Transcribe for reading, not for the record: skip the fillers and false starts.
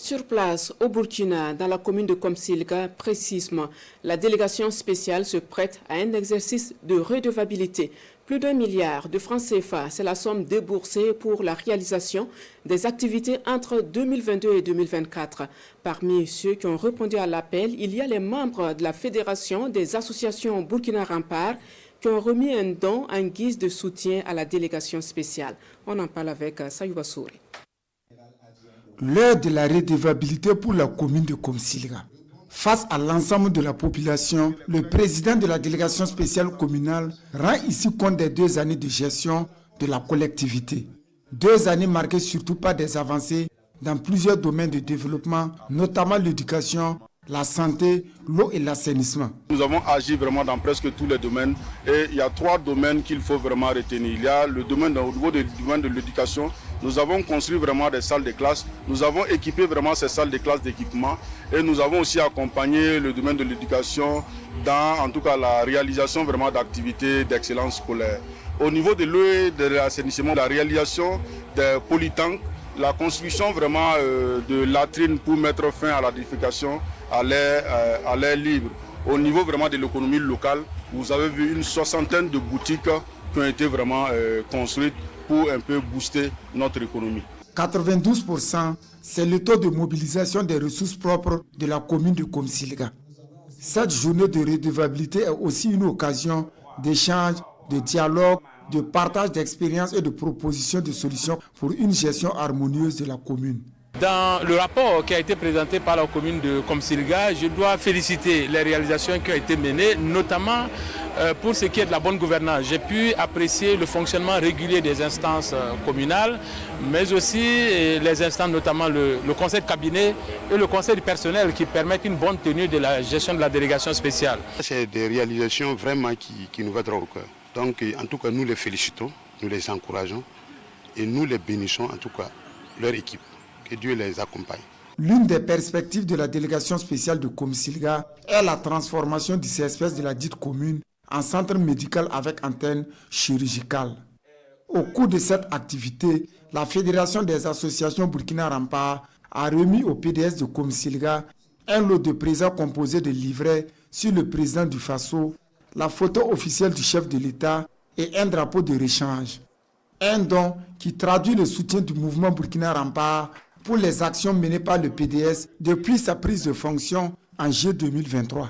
Sur place, au Burkina, dans la commune de Komsilga, précisément, la délégation spéciale se prête à un exercice de redevabilité. Plus d'1 milliard de francs CFA, c'est la somme déboursée pour la réalisation des activités entre 2022 et 2024. Parmi ceux qui ont répondu à l'appel, il y a les membres de la Fédération des associations Burkina Rempart qui ont remis un don en guise de soutien à la délégation spéciale. On en parle avec Sayouba Souri. L'heure de la redevabilité pour la commune de Komsilga. Face à l'ensemble de la population, le président de la délégation spéciale communale rend ici compte des 2 années de gestion de la collectivité. 2 années marquées surtout par des avancées dans plusieurs domaines de développement, notamment l'éducation, la santé, l'eau et l'assainissement. Nous avons agi vraiment dans presque tous les domaines et il y a 3 domaines qu'il faut vraiment retenir. Il y a le domaine au niveau du domaine de l'éducation. Nous avons construit vraiment des salles de classe. Nous avons équipé vraiment ces salles de classe d'équipement et nous avons aussi accompagné le domaine de l'éducation dans, en tout cas, la réalisation vraiment d'activités d'excellence scolaire. Au niveau de l'eau et de l'assainissement, la réalisation des polytanks, la construction vraiment de latrines pour mettre fin à la défécation à l'air libre. Au niveau vraiment de l'économie locale, vous avez vu une 60aine de boutiques qui ont été vraiment construites pour un peu booster notre économie. 92%, c'est le taux de mobilisation des ressources propres de la commune de Komsilga. Cette journée de redevabilité est aussi une occasion d'échange, de dialogue, de partage d'expériences et de propositions de solutions pour une gestion harmonieuse de la commune. Dans le rapport qui a été présenté par la commune de Komsilga, je dois féliciter les réalisations qui ont été menées, notamment pour ce qui est de la bonne gouvernance. J'ai pu apprécier le fonctionnement régulier des instances communales, mais aussi les instances, notamment le conseil de cabinet et le conseil du personnel qui permettent une bonne tenue de la gestion de la délégation spéciale. C'est des réalisations vraiment qui nous vont droit au cœur. Donc en tout cas, nous les félicitons, nous les encourageons et nous les bénissons, en tout cas, leur équipe. Que Dieu les accompagne. L'une des perspectives de la délégation spéciale de Komsilga est la transformation du CSPS de la dite commune en centre médical avec antenne chirurgicale. Au cours de cette activité, la Fédération des associations Burkina Rempart a remis au PDS de Komsilga un lot de présents composé de livrets sur le président du Faso, la photo officielle du chef de l'État et un drapeau de rechange. Un don qui traduit le soutien du mouvement Burkina Rempart pour les actions menées par le PDS depuis sa prise de fonction en juillet 2023.